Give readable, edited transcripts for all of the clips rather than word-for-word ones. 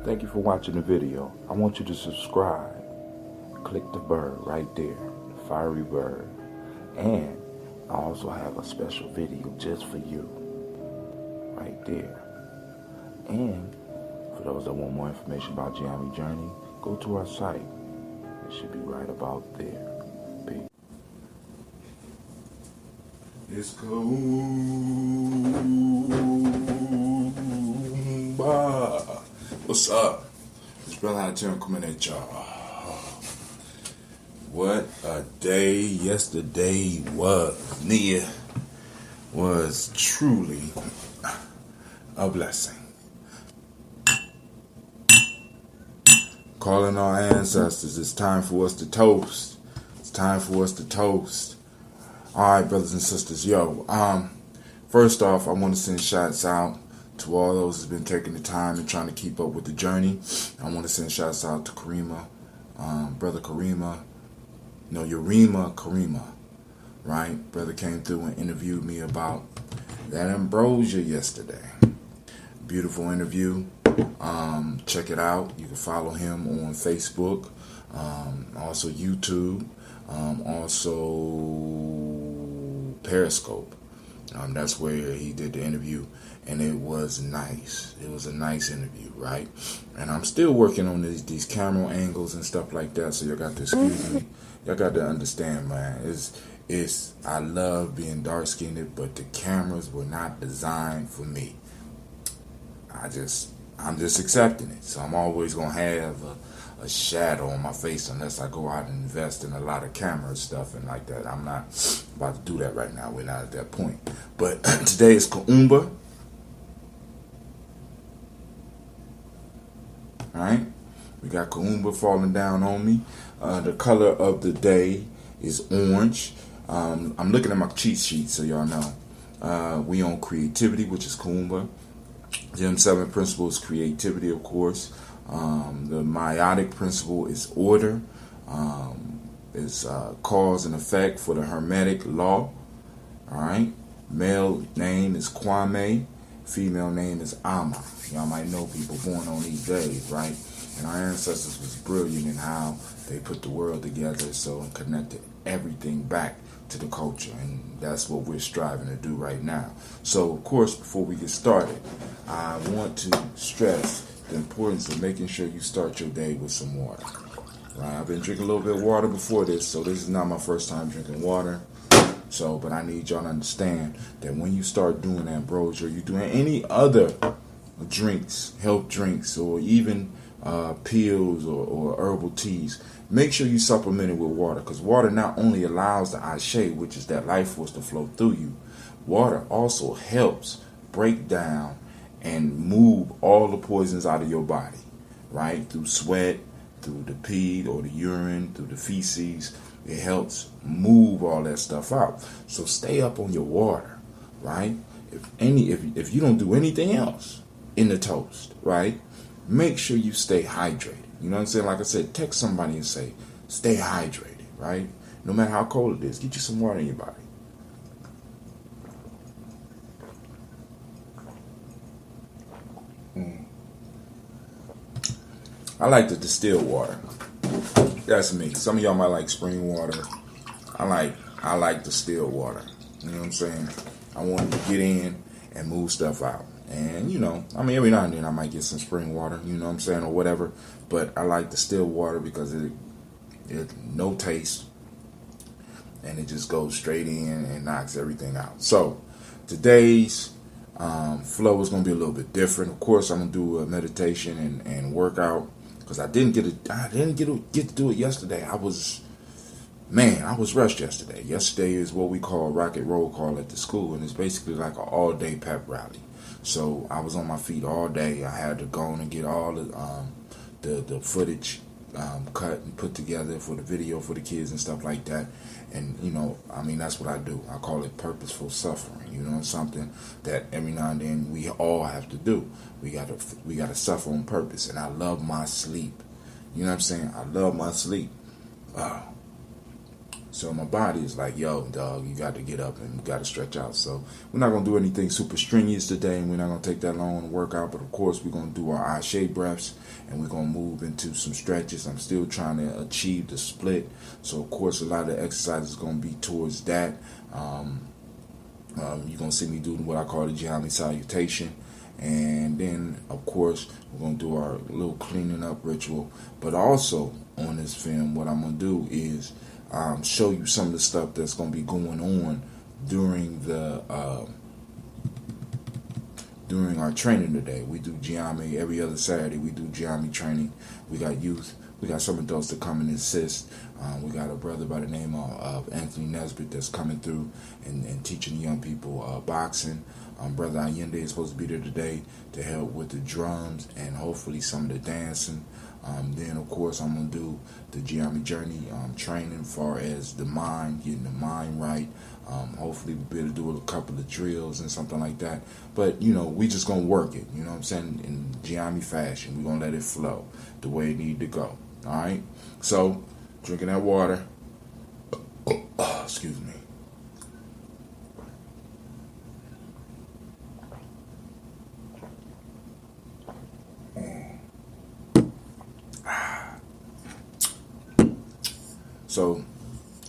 Thank you for watching the video. I want you to subscribe. Click the bird right there, the fiery bird. And I also have a special video just for you, right there. And for those that want more information about Gye-Nyame Journey, go to our site. It should be right about there. Peace. It's Kuumba. What's up? It's Brother Out of Turn coming at y'all. What a day yesterday was. Nia was truly a blessing. Calling our ancestors. It's time for us to toast. It's time for us to toast. Alright, brothers and sisters. Yo, first off, I want to send shots out to all those who've been taking the time and trying to keep up with the journey. I want to send shots out to Karima, Brother Karima, Yarima Karima, right? Brother came through and interviewed me about that ambrosia yesterday. Beautiful interview. Check it out. You can follow him on Facebook, also YouTube, also Periscope. That's where he did the interview, and it was nice. It was a nice interview, right? And I'm still working on these camera angles and stuff like that, so y'all got to excuse me. Y'all got to understand, man. I love being dark-skinned, but the cameras were not designed for me. I'm just accepting it. So I'm always gonna have a shadow on my face unless I go out and invest in a lot of camera stuff and like that. I'm not about to do that right now. We're not at that point. But today is Kuumba. Alright? We got Kuumba falling down on me. The color of the day is orange. I'm looking at my cheat sheet so y'all know. We on creativity, which is Kuumba. The M7 principle is creativity, of course. The meiotic principle is order. It's cause and effect for the Hermetic law. Alright. Male name is Kwame. Female name is Ama. Y'all might know people born on these days, right? And our ancestors was brilliant in how they put the world together so and connected everything back to the culture, and that's what we're striving to do right now. So, of course, before we get started, I want to stress the importance of making sure you start your day with some water. Right? I've been drinking a little bit of water before this, so this is not my first time drinking water. So, but I need y'all to understand that when you start doing ambrosia, you're doing any other drinks, health drinks, or even pills or herbal teas, make sure you supplement it with water, because water not only allows the Ashe, which is that life force, to flow through you, water also helps break down and move all the poisons out of your body, right? Through sweat, through the pee or the urine, through the feces. It helps move all that stuff out. So stay up on your water, right? If you don't do anything else, in the toast, right? Make sure you stay hydrated. You know what I'm saying? Like I said, text somebody and say, stay hydrated, right? No matter how cold it is, get you some water in your body. I like the distilled water. That's me. Some of y'all might like spring water. I like distilled water. You know what I'm saying? I want to get in and move stuff out. And, you know, I mean, every now and then I might get some spring water, you know what I'm saying, or whatever. But I like distilled water because it no taste. And it just goes straight in and knocks everything out. So, today's flow is going to be a little bit different. Of course, I'm going to do a meditation and workout. Because I didn't get to do it yesterday. I was rushed yesterday. Yesterday is what we call rocket roll call at the school, and it's basically like an all-day pep rally. So I was on my feet all day. I had to go on and get all the footage cut and put together for the video for the kids and stuff like that. And, you know, I mean, that's what I do. I call it purposeful suffering. You know, something that every now and then we all have to do. We gotta suffer on purpose. And I love my sleep. You know what I'm saying? I love my sleep. So my body is like, yo, dog, you got to get up and you got to stretch out. So we're not going to do anything super strenuous today, and we're not going to take that long to work out. But, of course, we're going to do our Ashe breaths, and we're going to move into some stretches. I'm still trying to achieve the split. So, of course, a lot of the exercise is going to be towards that. You're going to see me do what I call the Gye-Nyame salutation. And then, of course, we're going to do our little cleaning up ritual. But also on this film, what I'm going to do is show you some of the stuff that's going to be going on during our training today. We do Gye-Nyame every other Saturday. We do Gye-Nyame training. We got youth. We got some adults that come and assist. We got a brother by the name of Anthony Nesbitt that's coming through and teaching young people boxing. Brother Allende is supposed to be there today to help with the drums and hopefully some of the dancing. Then, of course, I'm going to do the Gye-Nyame journey training as far as the mind, getting the mind right. Hopefully, we'll be able to do a couple of drills and something like that. But, you know, we just going to work it, you know what I'm saying, in Gye-Nyame fashion. We're going to let it flow the way it need to go. All right? So, drinking that water. Excuse me. So,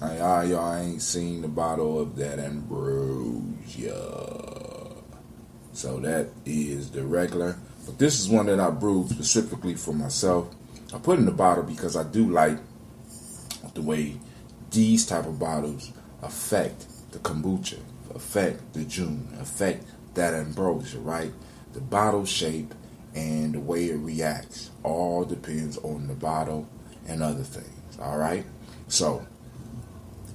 y'all ain't seen the bottle of that ambrosia. So that is the regular. But this is one that I brewed specifically for myself. I put in the bottle because I do like the way these type of bottles affect the kombucha, affect the June, affect that ambrosia, right? The bottle shape and the way it reacts all depends on the bottle and other things, all right? So,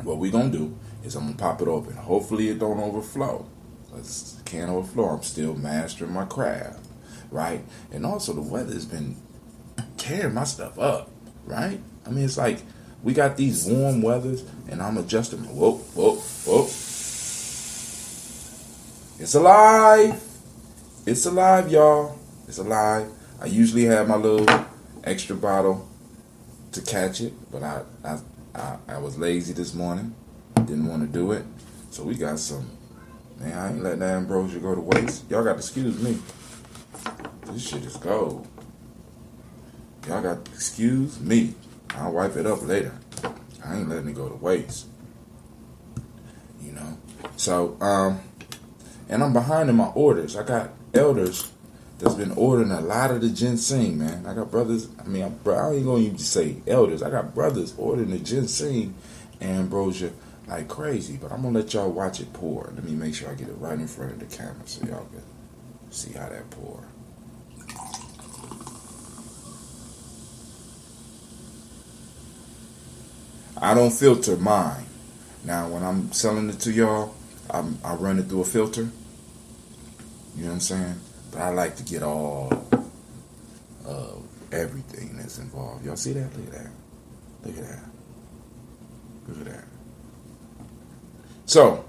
what we're going to do is I'm going to pop it open. Hopefully it don't overflow. It can't overflow. I'm still mastering my craft, right? And also the weather's been tearing my stuff up, right? I mean, it's like we got these warm weathers and I'm adjusting. Whoa, whoa, whoa. It's alive. It's alive, y'all. It's alive. I usually have my little extra bottle to catch it, but I was lazy this morning. Didn't want to do it. So we got some. Man, I ain't letting that ambrosia go to waste. Y'all got to excuse me. This shit is gold. Y'all got to excuse me. I'll wipe it up later. I ain't letting it go to waste. You know? So, and I'm behind in my orders. I got elders that's been ordering a lot of the ginseng, man. I got brothers, I ain't going to even say elders. I got brothers ordering the ginseng and ambrosia like crazy. But I'm going to let y'all watch it pour. Let me make sure I get it right in front of the camera so y'all can see how that pour. I don't filter mine. Now, when I'm selling it to y'all, I run it through a filter. You know what I'm saying? But I like to get all of everything that's involved. Y'all see that? Look at that. Look at that. Look at that. So,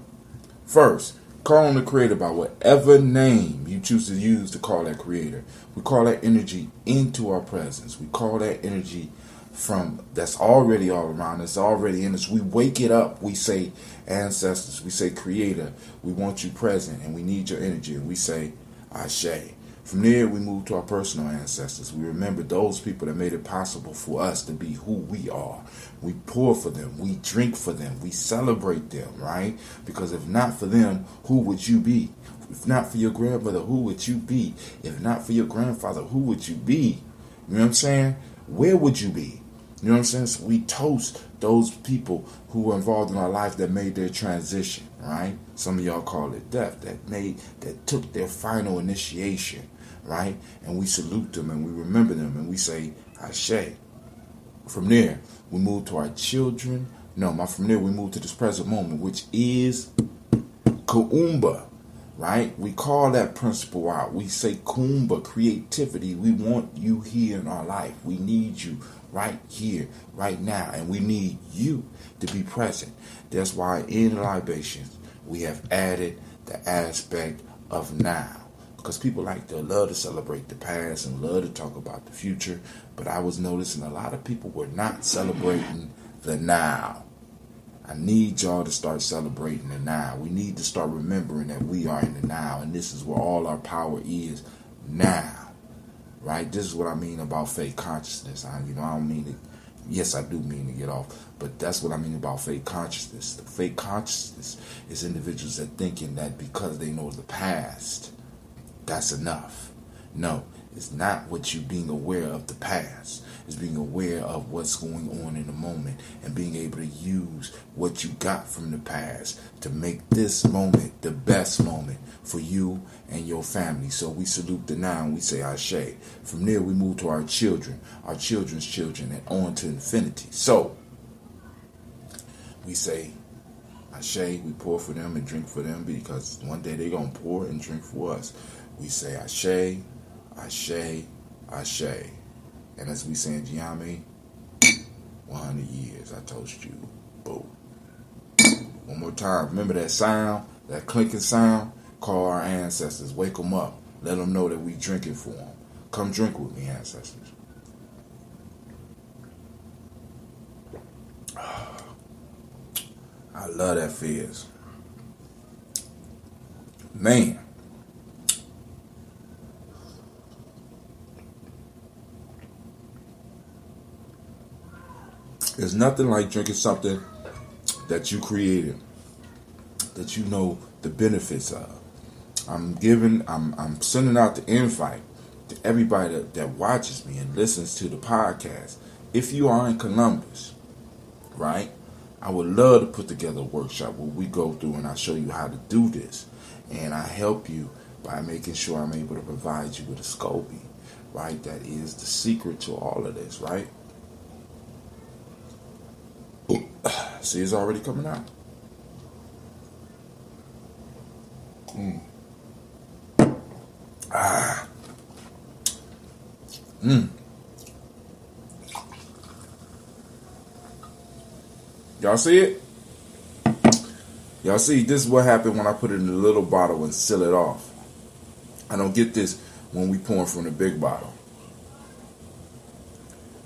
first, Call on the Creator by whatever name you choose to use to call that Creator. We call that energy into our presence. We call that energy from that's already all around us, already in us. We wake it up. We say, ancestors, we say, Creator, we want you present and we need your energy. And we say, Ashe. From there, we move to our personal ancestors. We remember those people that made it possible for us to be who we are. We pour for them. We drink for them. We celebrate them, right? Because if not for them, who would you be? If not for your grandmother, who would you be? If not for your grandfather, who would you be? You know what I'm saying? Where would you be? You know what I'm saying? So we toast those people who were involved in our life that made their transition, right? Some of y'all call it death, that took their final initiation, right? And we salute them and we remember them and we say, Ashe. From there, we move to our children. From there we move to this present moment, which is Kuumba, right? We call that principle out. We say Kuumba, creativity. We want you here in our life. We need you right here, right now. And we need you to be present. That's why in libations, we have added the aspect of now. Because people love to celebrate the past and love to talk about the future. But I was noticing a lot of people were not celebrating the now. I need y'all to start celebrating the now. We need to start remembering that we are in the now. And this is where all our power is now. Right? This is what I mean about fake consciousness. I don't mean it. Yes, I do mean to get off. But that's what I mean about fake consciousness. The fake consciousness is individuals that thinking that because they know the past, that's enough. No, it's not what you being aware of the past. It's being aware of what's going on in the moment and being able to use what you got from the past to make this moment the best moment for you and your family. So we salute the now and we say Ashe. From there we move to our children, our children's children, and on to infinity. So we say Ashe, we pour for them and drink for them because one day they're going to pour and drink for us. We say Ashe, Ashe, Ashe. And as we say in Gye-Nyame, 100 years, I toast you. Boom. One more time. Remember that sound, that clinking sound? Call our ancestors. Wake them up. Let them know that we drinking for them. Come drink with me, ancestors. I love that fizz. Man. There's nothing like drinking something that you created, that you know the benefits of. I'm sending out the invite to everybody that watches me and listens to the podcast. If you are in Columbus, right, I would love to put together a workshop where we go through and I show you how to do this. And I help you by making sure I'm able to provide you with a SCOBY, right? That is the secret to all of this, right? See, it's already coming out. Y'all see it? Y'all see, this is what happened when I put it in a little bottle and seal it off. I don't get this when we pour from the big bottle.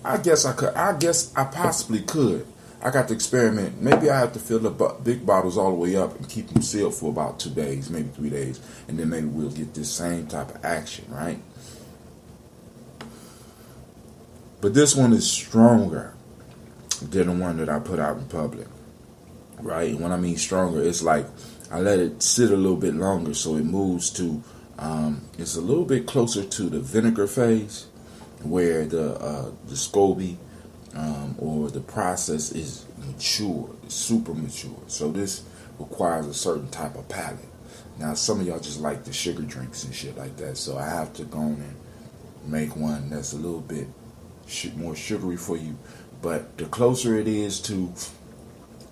I guess I possibly could. I got to experiment. Maybe I have to fill the big bottles all the way up and keep them sealed for about 2 days, maybe 3 days. And then maybe we'll get this same type of action, right? But this one is stronger than the one that I put out in public, right? And when I mean stronger, it's like I let it sit a little bit longer so it moves to, it's a little bit closer to the vinegar phase where the SCOBY or the process is mature, it's super mature. So this requires a certain type of palate. Now, some of y'all just like the sugar drinks and shit like that, so I have to go on and make one that's a little bit more sugary for you. But the closer it is to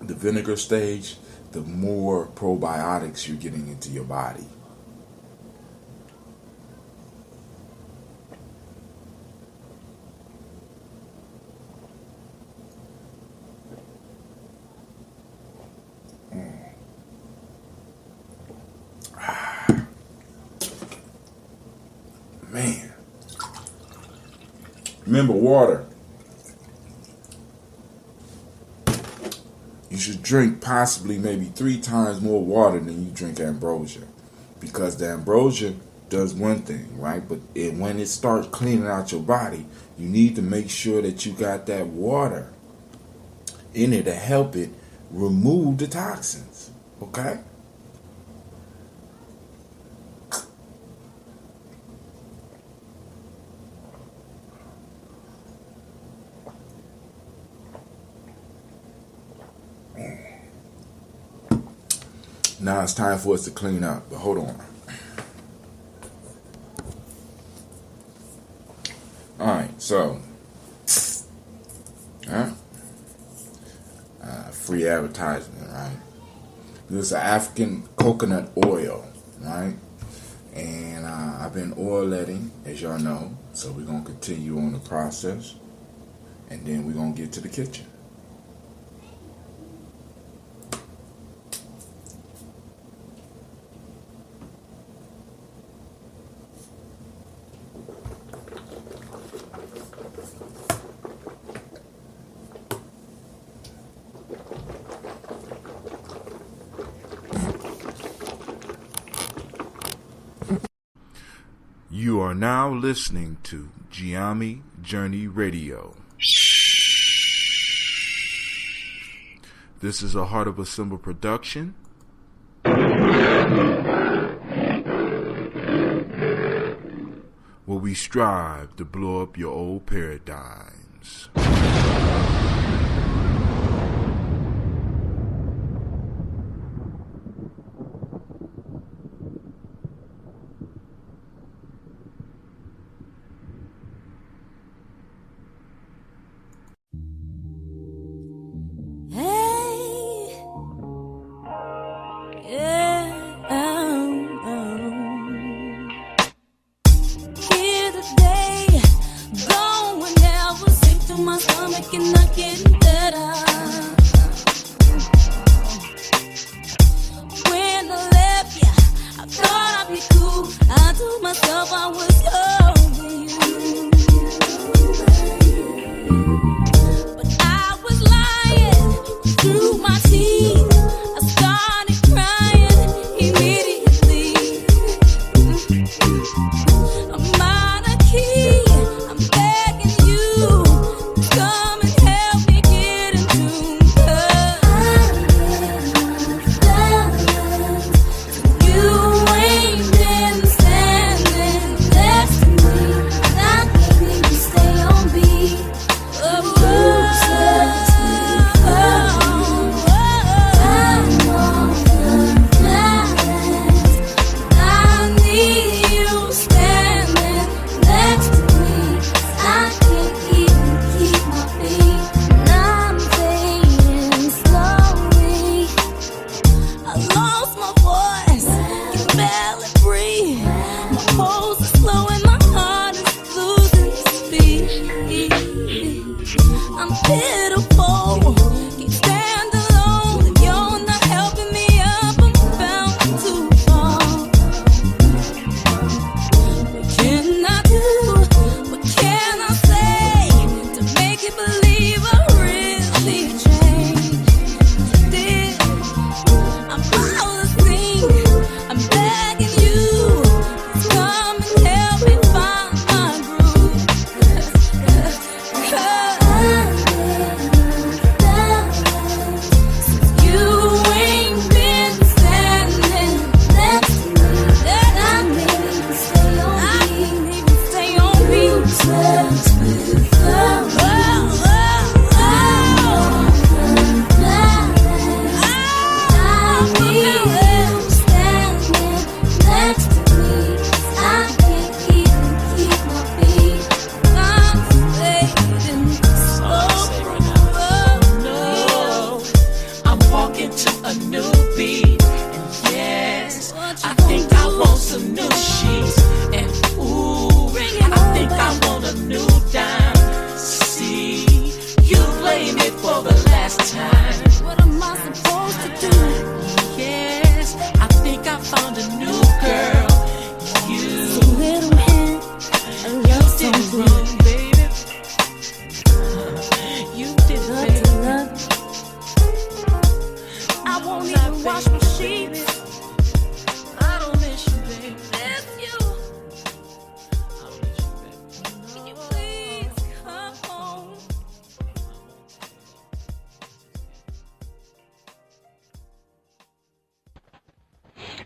the vinegar stage, the more probiotics you're getting into your body. Remember, water. You should drink possibly maybe 3 times more water than you drink ambrosia, because the ambrosia does one thing, right? But when it starts cleaning out your body, you need to make sure that you got that water in it to help it remove the toxins, okay? Now it's time for us to clean up, but hold on. Alright, so free advertisement, right? This is African coconut oil, right? And I've been oiletting, as y'all know, so we're going to continue on the process, and then we're going to get to the kitchen. You are now listening to Gye-Nyame Journey Radio. This is a Heart of a Symbol production. Where we strive to blow up your old paradigms.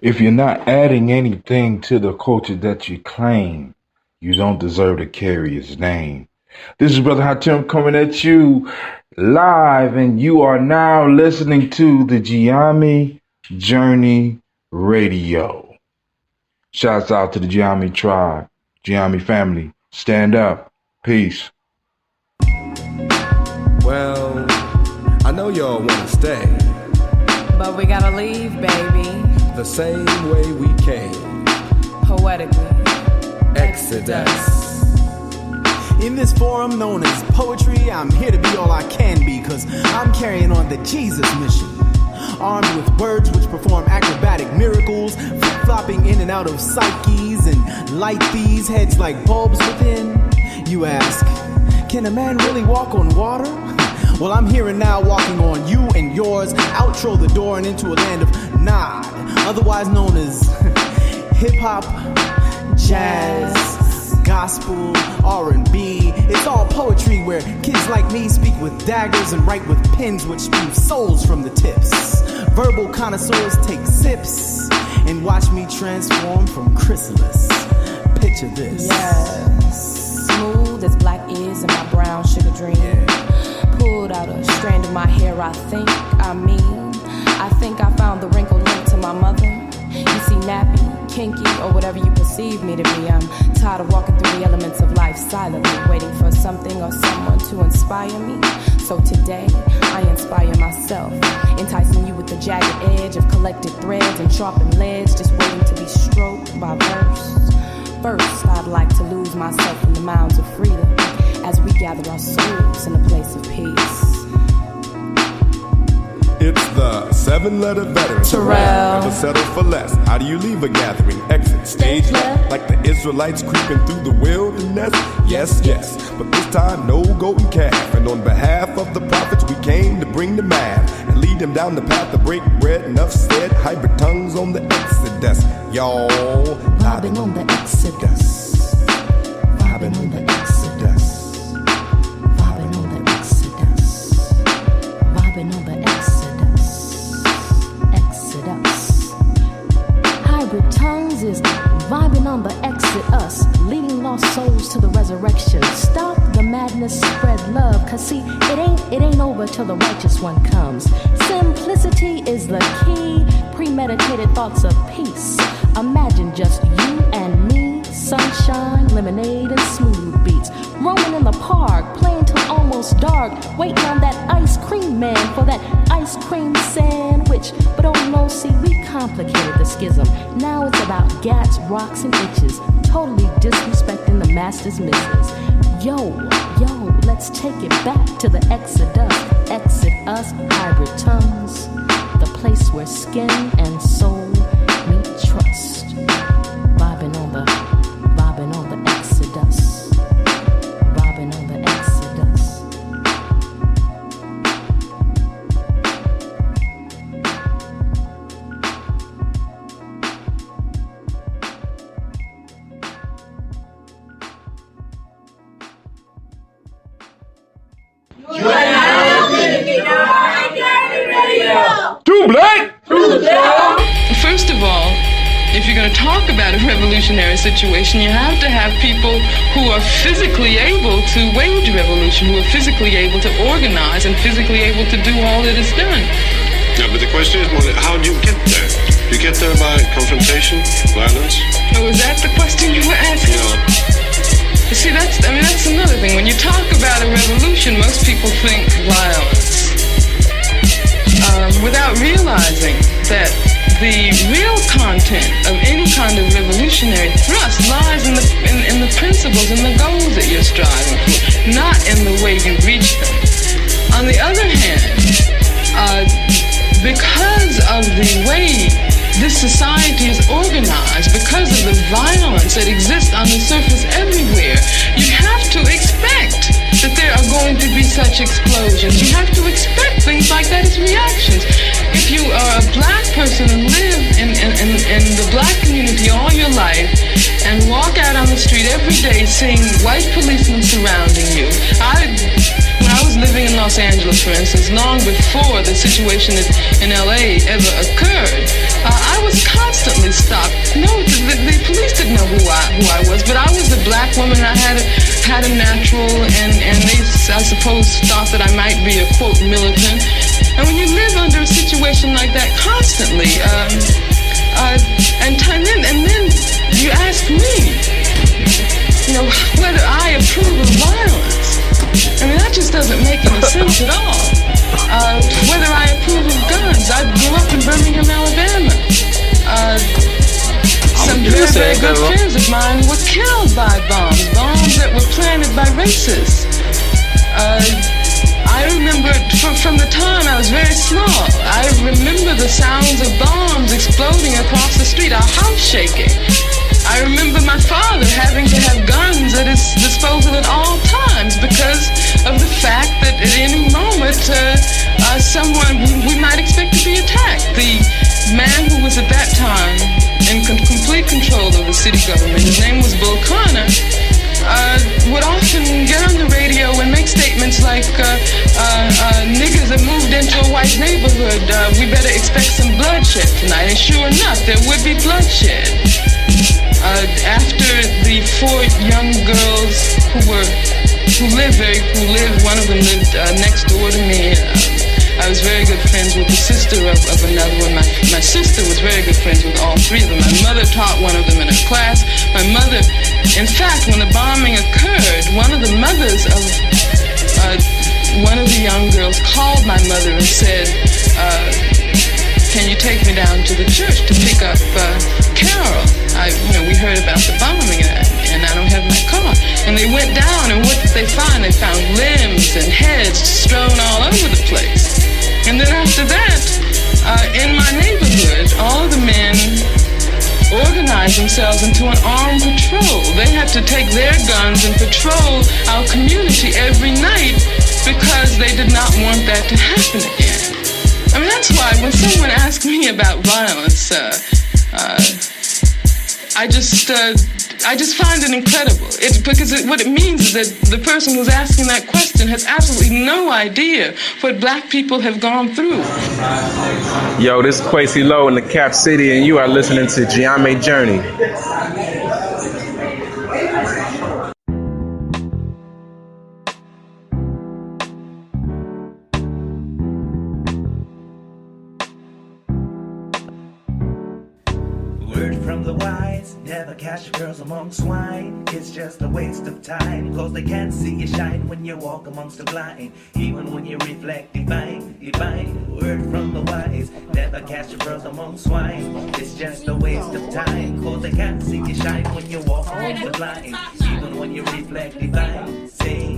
If you're not adding anything to the culture that you claim, you don't deserve to carry his name. This is Brother Hatem coming at you live, and you are now listening to the Gye-Nyame Journey Radio. Shouts out to the Gye-Nyame tribe, Gye-Nyame family. Stand up. Peace. Well, I know y'all wanna stay, but we gotta leave, baby. The same way we came. Poetically. Exodus. In this forum known as poetry, I'm here to be all I can be, cause I'm carrying on the Jesus mission. Armed with words which perform acrobatic miracles, flip-flopping in and out of psyches and light these heads like bulbs within. You ask, can a man really walk on water? Well, I'm here and now walking on you and yours, outro the door and into a land of nod, otherwise known as hip-hop, jazz, gospel, R&B. It's all poetry where kids like me speak with daggers and write with pens which spew souls from the tips. Verbal connoisseurs take sips and watch me transform from chrysalis. Picture this. Yes, smooth as black is in my brown sugar dream. Pulled out a strand of my hair, I think I found the wrinkle linked to my mother. You see, nappy, kinky, or whatever you perceive me to be. I'm tired of walking through the elements of life silently, waiting for something or someone to inspire me. So today, I inspire myself, enticing you with the jagged edge of collected threads and sharpened leads, just waiting to be stroked by verse. First, I'd like to lose myself in the mounds of freedom as we gather our souls in a place of peace. It's the 7-letter veteran. Terrell. Never settle for less. How do you leave a gathering? Exit stage left. Like the Israelites creeping through the wilderness. Yes, yes. But this time, no golden calf. And on behalf of the prophets, we came to bring the math and lead them down the path to break bread. Enough said. Hybrid tongues on the Exodus. Y'all vibing on the Exodus. Vibing on the Exodus. Vibing on the Exodus. Vibing on the Exodus. Exodus. Hybrid tongues is vibing on the Exodus, leading lost souls to the resurrection. Stop the madness, spread love, cause see, it ain't over till the righteous one comes. Simplicity is the key, premeditated thoughts of peace. Imagine just you and me, sunshine, lemonade, and smooth beats. Roaming in the park, playing till almost dark, waiting on that ice cream man for that ice cream sandwich. But oh no, see, we complicated the schism. Now it's about gats, rocks, and itches, totally disrespecting the master's misses. Yo, let's take it back to the Exodus. Exit us, hybrid tongues, the place where skin and soul meet trust. Vibing on the Exodus. Vibing on the Exodus. Too black. First of all, if you're going to talk about a revolutionary situation, you have to have people who are physically able to wage revolution, who are physically able to organize and physically able to do all that is done. Yeah, but the question is, how do you get there? You get there by confrontation, violence? Oh, is that the question you were asking? Yeah. You see, that's another thing. When you talk about a revolution, most people think violence, without realizing that the real content of any kind of revolutionary thrust lies in the principles and the goals that you're striving for, not in the way you reach them. On the other hand, because of the way this society is organized, because of the violence that exists on the surface everywhere, you have to expect that there are going to be such explosions. You have to expect things like that as reactions. If you are a black person and live in the black community all your life and walk out on the street every day seeing white policemen surrounding you, when I was living in Los Los Angeles, for instance, long before the situation in LA ever occurred, I was constantly stopped. No, the police didn't know who I was, but I was a black woman. I had a natural, and they, I suppose, thought that I might be a, quote, militant. And when you live under a situation like that constantly, and then you ask me, you know, whether I approve of violence. I mean, that just doesn't make any sense at all. Whether I approve of guns. I grew up in Birmingham, Alabama. Some very, very good friends of mine were killed by bombs that were planted by racists. I remember from the time I was very small, I remember the sounds of bombs exploding across the street, our house shaking. I remember my father having to have guns at his disposal at all times because of the fact that at any moment someone we might expect to be attacked. The man who was at that time in complete control of the city government, his name was Bull Connor, would often get on the radio and make statements like, niggers have moved into a white neighborhood, we better expect some bloodshed tonight. And sure enough, there would be bloodshed. After the 4 young girls who lived, one of them lived next door to me. I was very good friends with the sister of another one. My sister was very good friends with all 3 of them. My mother taught one of them in her class. My mother, in fact, when the bombing occurred, one of the mothers of one of the young girls called my mother and said, can you take me down to the church to pick up Carol? We heard about the bombing and I don't have my car. And they went down, and what did they find? They found limbs and heads strewn all over the place. And then after that, in my neighborhood, all of the men organized themselves into an armed patrol. They had to take their guns and patrol our community every night because they did not want that to happen again. I mean, that's why when someone asks me about violence, I just find it incredible. What it means is that the person who's asking that question has absolutely no idea what black people have gone through. Yo, this is Quasi Low in the Cap City, and you are listening to Gye-Nyame Journey. From the wise, never catch girls among swine. It's just a waste of time, cause they can't see you shine when you walk amongst the blind. Even when you reflect divine. Word from the wise, never catch girls among swine. It's just a waste of time, cause they can't see you shine when you walk amongst the blind. Even when you reflect divine. Say,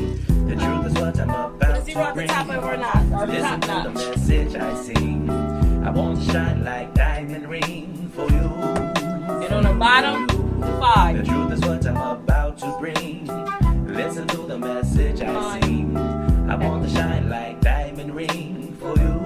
the truth is what I'm about to bring. Listen to the message I sing. I want to shine like diamond ring for you. And on the bottom, 5. The truth is what I'm about to bring. Listen to the message I sing. I want to shine like diamond ring for you.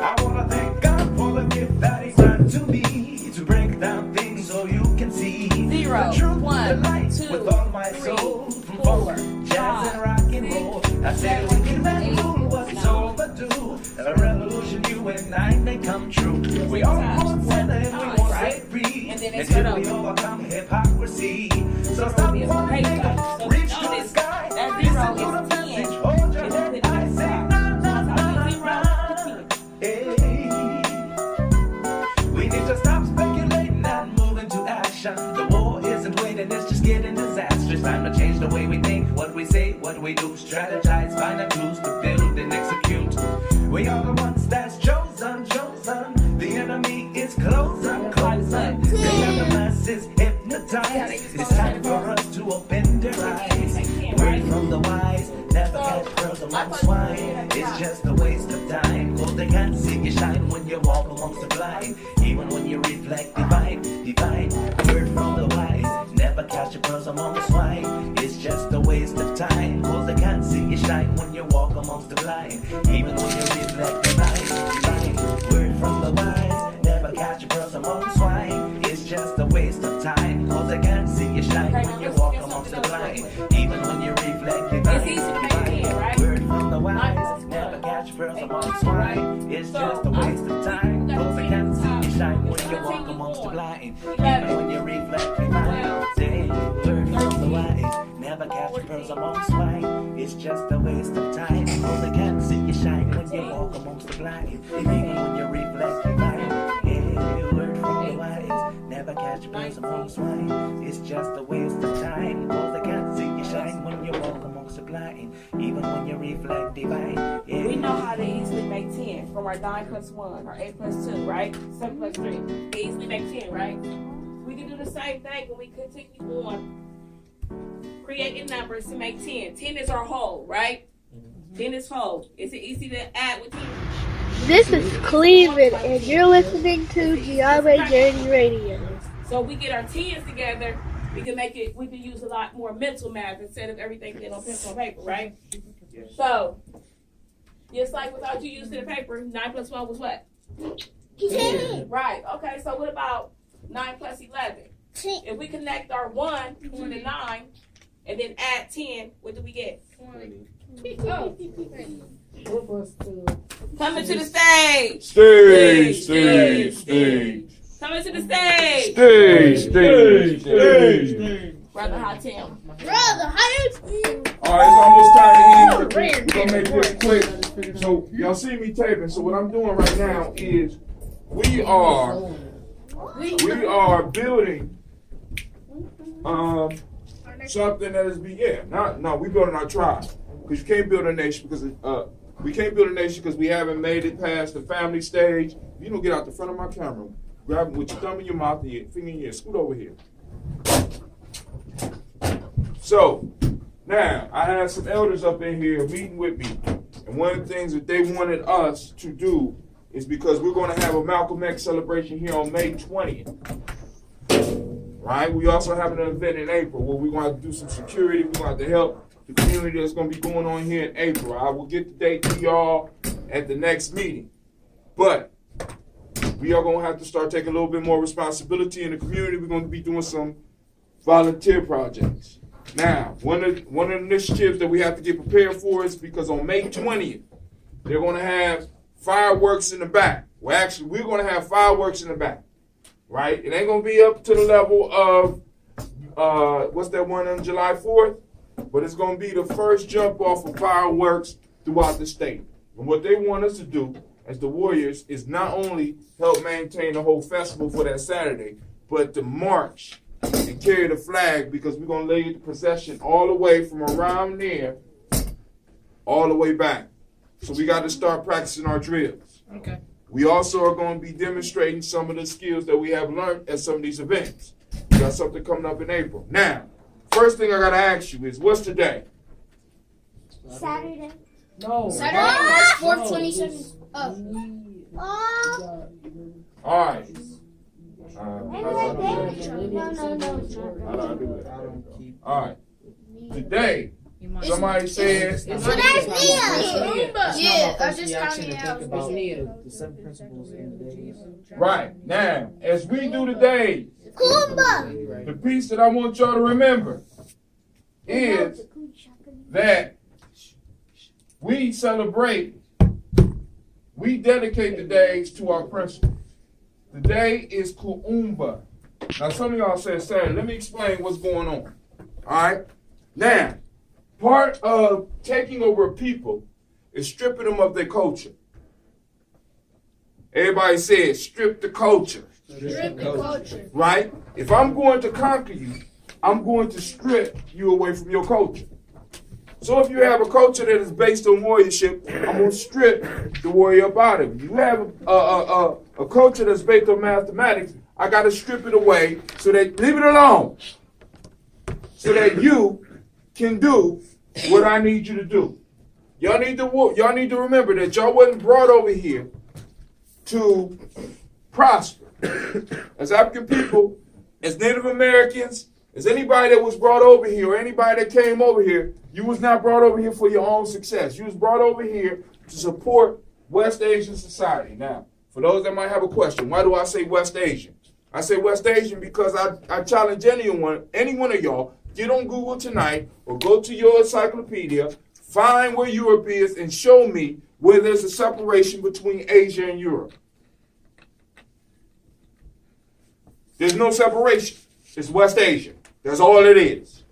I want to thank God for the gift that He brought to me, to break down things so you can see 0, the truth, 1, the light 2, with all my 3, soul, from 4, folk, jazz and rock and roll. I said we can make rule what's overdue. A revolution you and I may come true. We all want sin and we want set free until we overcome hypocrisy. So stop one nigga, reach to the sky. Listen to the message, hold your head. I say na na na na. Hey, we need to stop speculating and move into action. The war isn't waiting, it's just getting disastrous. Time to change the way we think, what we say, what we do. Strategize, find the tools to build and execute. We are the ones that's chosen. The enemy is closer. They have the masses hypnotized. It's time for us to open their eyes. Word from the wise, never catch girls among swine. It's just a waste of time, cause they can't see you shine when you walk amongst the blind. Even when you reflect divine. Word from the wise, never catch girls among swine. It's just a waste of time, cause they can't see you shine when you walk amongst the blind. Even when you reflect divine. Word from the wise, never catch a girls among swine. It's just a waste of time, cause they can't see you shine when you walk amongst the blind. Even when you reflect divine. Word from the pearls amongst swine. It's just a waste of time. Cause I can't see you shine when you walk amongst the blind. Even when you reflect your mind. Say, learn from the wise. Never catch pearls amongst swine. It's just a waste of time. Cause I can't see you shine when you walk amongst the blind. Even when you reflect your mind. Yeah, learn from the wise. Never catch pearls amongst swine. It's just a waste of time. Cause I can't see you shine when you walk amongst the blind. Even when you reflect divine. Yeah. We know how to easily make 10 from our 9 plus 1 or 8 plus 2, right? 7 plus 3. We easily make 10, right? We can do the same thing when we continue on creating numbers to make 10. 10 is our whole, right? 10 is whole. Is it easy to add with 10? This is Cleveland, and you're listening to Gye-Nyame Journey Radio. So we get our 10s together, we can use a lot more mental math instead of everything being on pencil and paper, right? So, just like without you using the paper, 9 plus 1 was what? 10. Right, okay, so what about 9 plus 11? 10. If we connect our 1 to the 9, and then add 10, what do we get? 20. Oh. Coming to the stage. Stage. Coming to the stage. Stage. Brother Hot Tim. All right, it's almost time to end. We're gonna make this quick. So y'all see me taping. So what I'm doing right now is we are building something that is we building our tribe, because you can't build a nation because we haven't made it past the family stage. You don't get out the front of my camera, grab it with your thumb in your mouth and your finger in your ear. Scoot over here. So now I have some elders up in here meeting with me, and one of the things that they wanted us to do is because we're going to have a Malcolm X celebration here on May 20th. Right? We also have an event in April where we're going to have to do some security. We're going to have to help the community that's going to be going on here in April. I will get the date to y'all at the next meeting. But we are going to have to start taking a little bit more responsibility in the community. We're going to be doing some volunteer projects. Now, one of the initiatives that we have to get prepared for is because on May 20th, they're going to have fireworks in the back. Well, actually, we're going to have fireworks in the back. Right? It ain't going to be up to the level of, what's that one on July 4th? But it's going to be the first jump off of fireworks throughout the state. And what they want us to do as the Warriors is not only help maintain the whole festival for that Saturday, but to march and carry the flag, because we're going to lay the procession all the way from around there all the way back. So we got to start practicing our drills. Okay. We also are going to be demonstrating some of the skills that we have learned at some of these events. We got something coming up in April. Now, first thing I got to ask you is, what's today? Saturday. No. Saturday, March 4th, 2017. All right. All right. Today, somebody said. So that's Nia. Yeah, I just counted out. The 7 principles in the days. Right. Now, as we do today, Kuumba. the piece that I want y'all to remember is that we dedicate the days to our principles. Today is Kuumba. Now, some of y'all said Saturday. Let me explain what's going on. All right? Now, part of taking over a people is stripping them of their culture. Everybody says, strip the culture. Strip the culture. Right? If I'm going to conquer you, I'm going to strip you away from your culture. So if you have a culture that is based on warriorship, I'm going to strip the warrior up out of you. You have a culture that's based on mathematics, I got to strip it away so that, leave it alone, so that you can do what I need you to do. Y'all need to remember that y'all wasn't brought over here to prosper. As African people, as Native Americans, as anybody that was brought over here or anybody that came over here, you was not brought over here for your own success. You was brought over here to support West Asian society. Now, for those that might have a question, why do I say West Asian? I say West Asian because I challenge any one of y'all, get on Google tonight or go to your encyclopedia, find where Europe is and show me where there's a separation between Asia and Europe? There's no separation. It's West Asia. That's all it is.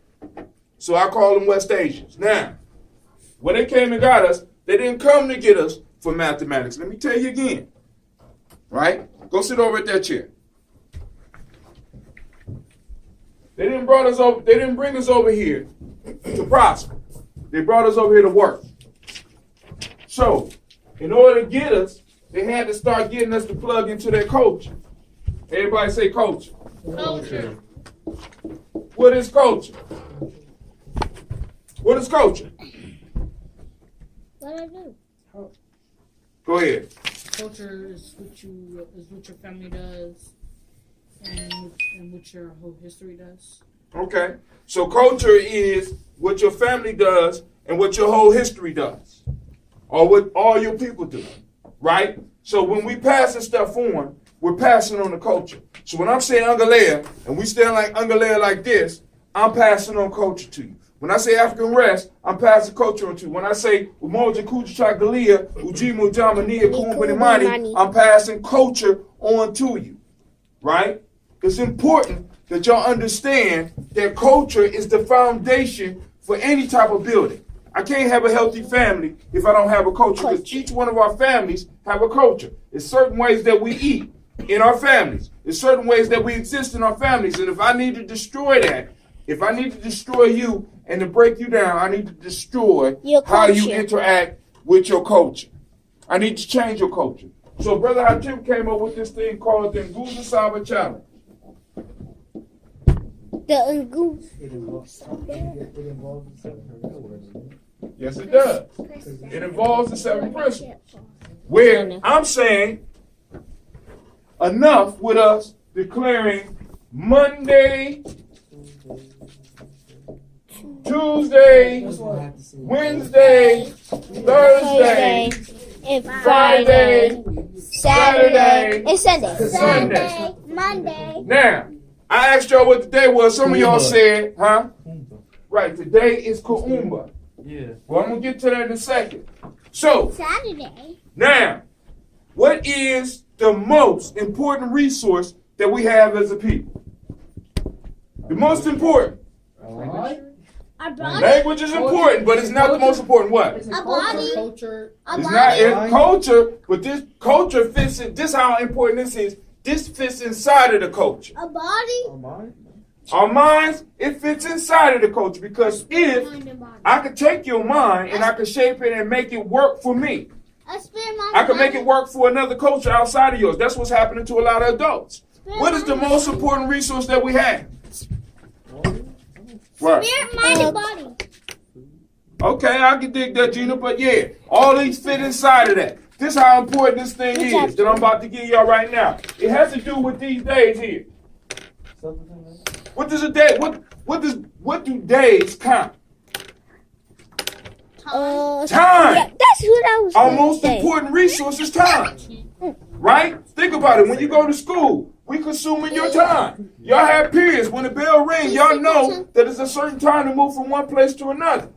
So I call them West Asians. Now, when they came and got us, they didn't come to get us for mathematics. Let me tell you again. Right? Go sit over at that chair. They didn't bring us over here to prosper. They brought us over here to work. So, in order to get us, they had to start getting us to plug into their culture. Everybody say culture. Culture. What is culture? What is culture? What I do? Go ahead. Culture is what your family does, and what your whole history does. Okay. So culture is what your family does and what your whole history does, or what all your people do, right? So when we pass this stuff on, we're passing on the culture. So when I'm saying Ungalea, and we stand like Ungalea like this, I'm passing on culture to you. When I say African rest, I'm passing culture on to you. When I say Umoja Kuja Galia, Ujimu Jamania Kuumba, I'm passing culture on to you, right? It's important that y'all understand that culture is the foundation for any type of building. I can't have a healthy family if I don't have a culture, because each one of our families have a culture. There's certain ways that we eat in our families. There's certain ways that we exist in our families. And if I need to destroy that, if I need to destroy you and to break you down, I need to destroy how you interact with your culture. I need to change your culture. So Brother Hatim came up with this thing called the Nguza Saba Challenge. The Nguza. It involves the 7 principles. Yes, it does. It involves the 7 principles. Where I'm saying enough with us declaring Monday, Tuesday, Wednesday, Thursday, and Friday, Saturday, and Sunday. Sunday. Monday. Now, I asked y'all what the day was. Some of y'all said, huh? Right, today is Kuumba. Yeah. Well, I'm going to get to that in a second. So, Saturday. Now, what is the most important resource that we have as a people? The most important. Language is important, but it's not the most important. What? A body. Culture. It's not culture, but this culture fits in. This is how important this is. This fits inside of the culture. A body. Our minds, it fits inside of the culture, because if I could take your mind and I could shape it and make it work for me, I could make it work for another culture outside of yours. That's what's happening to a lot of adults. What is the most important resource that we have? What? Spirit, mind, and body. Okay, I can dig that, Gina, but yeah, all these fit inside of that. This is how important this thing is that I'm about to give y'all right now. It has to do with these days here. What does a day? What do days count? Time. Yeah, that's what I was. Our most important resource is time. Right? Think about it. When you go to school, we consuming your time. Y'all have periods. When the bell rings, y'all know that it's a certain time to move from one place to another.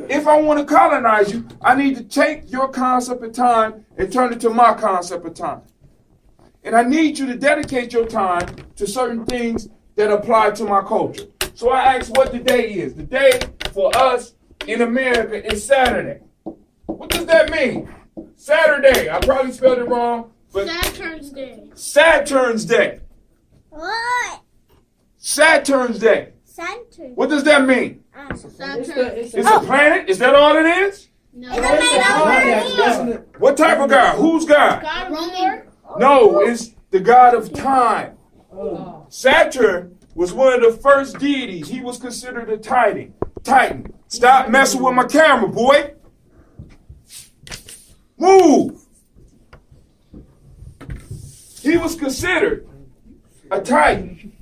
If I want to colonize you, I need to take your concept of time and turn it to my concept of time. And I need you to dedicate your time to certain things that apply to my culture. So I asked what the day is. The day for us in America is Saturday. What does that mean? Saturday. I probably spelled it wrong, but Saturn's Day. Saturn's Day. What? Saturn's Day. Saturn. What does that mean? Saturn. It's a planet? Is that all it is? No. It's What type of God? Who's God? God. No, it's the God of time. Saturn was one of the first deities. He was considered a titan. Stop messing with my camera, boy. Move. He was considered a titan.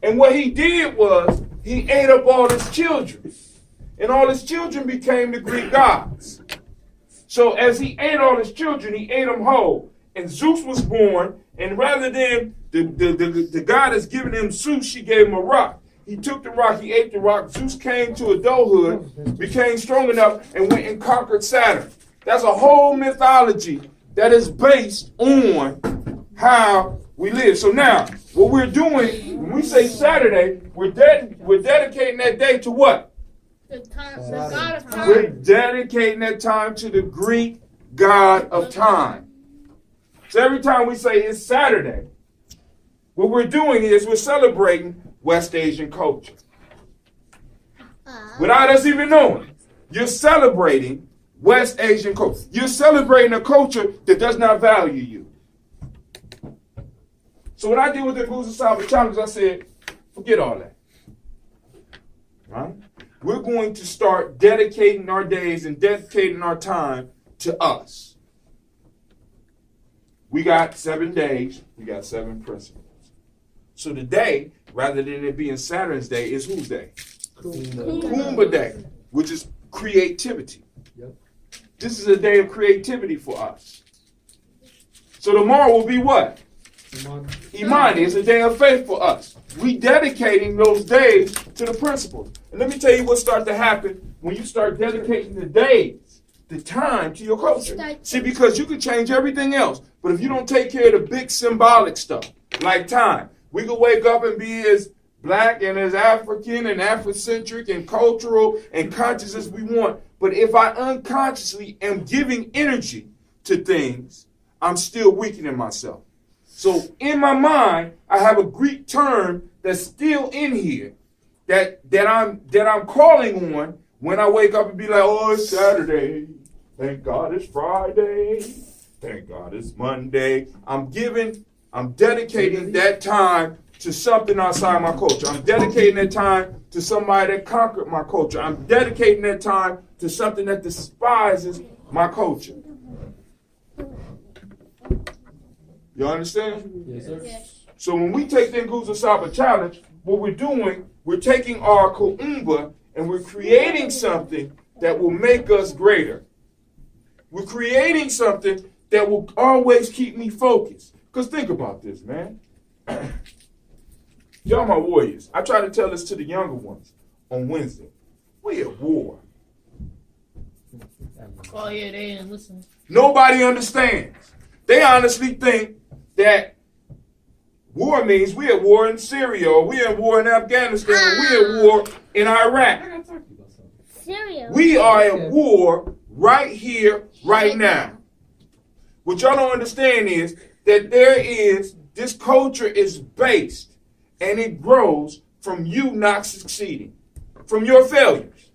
And what he did was he ate up all his children. And all his children became the Greek gods. So as he ate all his children, he ate them whole. And Zeus was born. And rather than the god that's giving him Zeus, she gave him a rock. He took the rock, he ate the rock. Zeus came to adulthood, became strong enough, and went and conquered Saturn. That's a whole mythology that is based on how we live. So now, what we're doing, when we say Saturday, we're dedicating that day to what? The God of We're time. dedicating that time to the Greek God of time. So every time we say it's Saturday, what we're doing is we're celebrating West Asian culture. Without us even knowing, you're celebrating West Asian culture. You're celebrating a culture that does not value you. So when I did with the Guza Saba Challenge, I said, forget all that. Right? We're going to start dedicating our days and dedicating our time to us. We got 7 days. We got 7 principles. So today, rather than it being Saturn's day, is whose day? Kuumba Day, which is creativity. Yep. This is a day of creativity for us. So tomorrow will be what? Imani. It's a day of faith for us. We dedicating those days to the principles. And let me tell you what starts to happen when you start dedicating the days, the time to your culture. See, because you can change everything else, but if you don't take care of the big symbolic stuff, like time, we could wake up and be as black and as African and Afrocentric and cultural and conscious as we want. But if I unconsciously am giving energy to things, I'm still weakening myself. So in my mind, I have a Greek term that's still in here that I'm calling on when I wake up and be like, oh, it's Saturday. Thank God it's Friday. Thank God it's Monday. I'm dedicating that time to something outside my culture. I'm dedicating that time to somebody that conquered my culture. I'm dedicating that time to something that despises my culture. You understand? Yes, sir. Yes. So when we take the Nguzo Saba Challenge, what we're doing, we're taking our Kuumba and we're creating something that will make us greater. We're creating something that will always keep me focused. Because think about this, man. Y'all my warriors. I try to tell this to the younger ones on Wednesday. We at war. Oh yeah, they ain't listening. Nobody understands. They honestly think that war means we at war in Syria, or we at war in Afghanistan, or we at war in Iraq. Syria. We are at war right here, right now. What y'all don't understand is that this culture is based and it grows from you not succeeding, from your failures.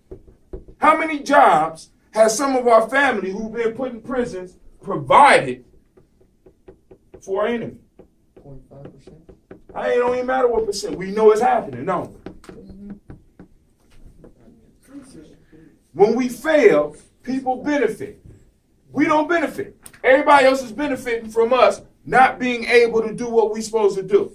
How many jobs has some of our family who've been put in prisons provided for our enemy? 0.5%. It don't even matter what percent. We know it's happening, no. When we fail, people benefit. We don't benefit. Everybody else is benefiting from us not being able to do what we're supposed to do.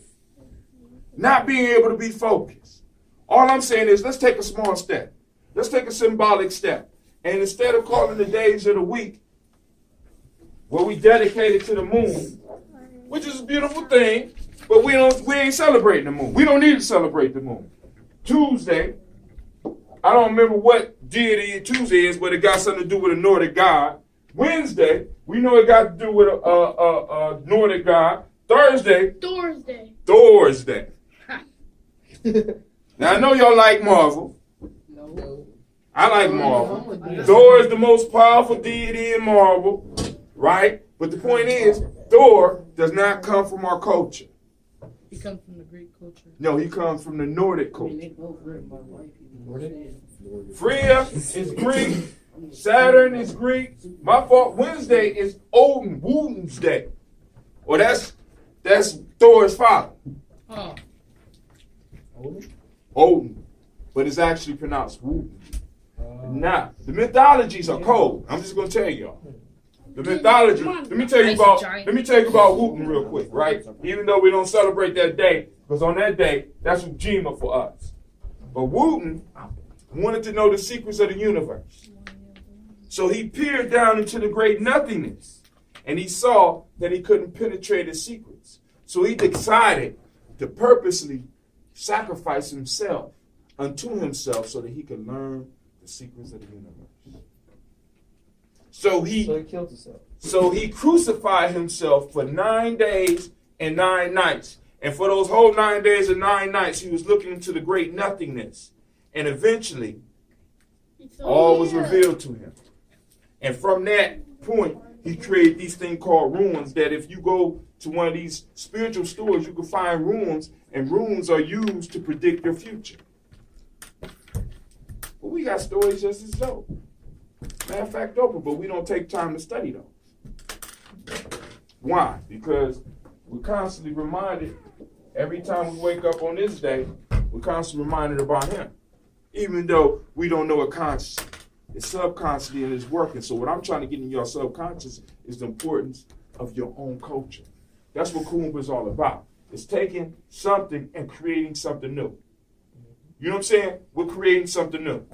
Not being able to be focused. All I'm saying is let's take a small step. Let's take a symbolic step. And instead of calling the days of the week where we dedicate it to the moon, which is a beautiful thing, but we ain't celebrating the moon. We don't need to celebrate the moon. Tuesday, I don't remember what deity Tuesday is, but it got something to do with a Nordic god. Wednesday, we know it got to do with a Nordic god. Thursday. Now I know y'all like Marvel. No. I like Marvel. Thor is the most powerful deity in Marvel, right? But the point is, Thor does not come from our culture. He comes from the Greek culture. No, he comes from the Nordic culture. They both written by white people. Freya is Greek. Saturn is Greek. My fault. Wednesday is Woden's day. Or that's Thor's father. Oh. Odin. But it's actually pronounced Woden. Now, the mythologies are cold. I'm just gonna tell y'all. The mythology. Let me tell you about Woden real quick, right? Even though we don't celebrate that day, because on that day, that's Ujima for us. But Woden wanted to know the secrets of the universe. So he peered down into the great nothingness, and he saw that he couldn't penetrate his secrets. So he decided to purposely sacrifice himself unto himself so that he could learn the secrets of the universe. So he killed himself. So he crucified himself for 9 days and 9 nights. And for those whole 9 days and 9 nights, he was looking into the great nothingness. And eventually, all was revealed to him. And from that point, he created these things called runes, that if you go to one of these spiritual stores, you can find runes, and runes are used to predict your future. But we got stories just as dope. Matter of fact, dope, but we don't take time to study those. Why? Because we're constantly reminded, every time we wake up on this day, we're constantly reminded about him. Even though we don't know it consciously. It's subconsciously and it's working. So what I'm trying to get in your subconscious is the importance of your own culture. That's what Kuumba is all about. It's taking something and creating something new. You know what I'm saying? We're creating something new.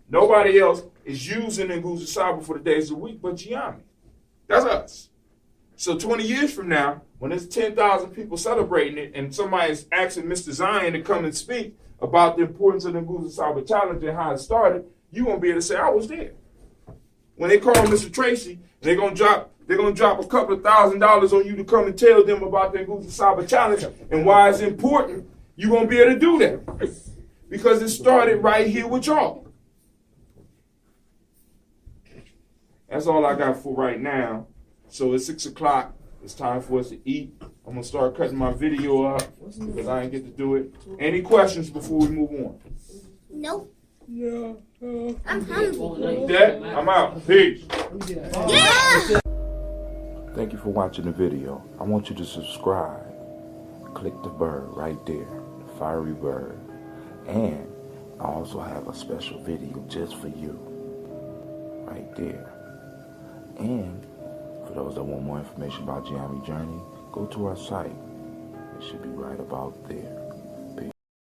Nobody else is using Nguzo Saba for the days of the week but Gye-Nyame. That's us. So 20 years from now, when there's 10,000 people celebrating it and somebody's asking Mr. Zion to come and speak about the importance of the Nguzo Saba challenge and how it started, you won't be able to say, I was there. When they call Mr. Tracy, they're gonna drop a couple of $1,000s on you to come and tell them about the Nguzo Saba challenge and why it's important. You won't be able to do that. Because it started right here with y'all. That's all I got for right now. So it's 6 o'clock. It's time for us to eat. I'm going to start cutting my video up because I didn't get to do it. Any questions before we move on? Nope. Yeah. I'm hungry. Dad, I'm out. Peace. Yeah. Thank you for watching the video. I want you to subscribe. Click the bird right there, the fiery bird. And I also have a special video just for you, right there. And for those that want more information about Gye-Nyame Journey, go to our site. It should be right about there.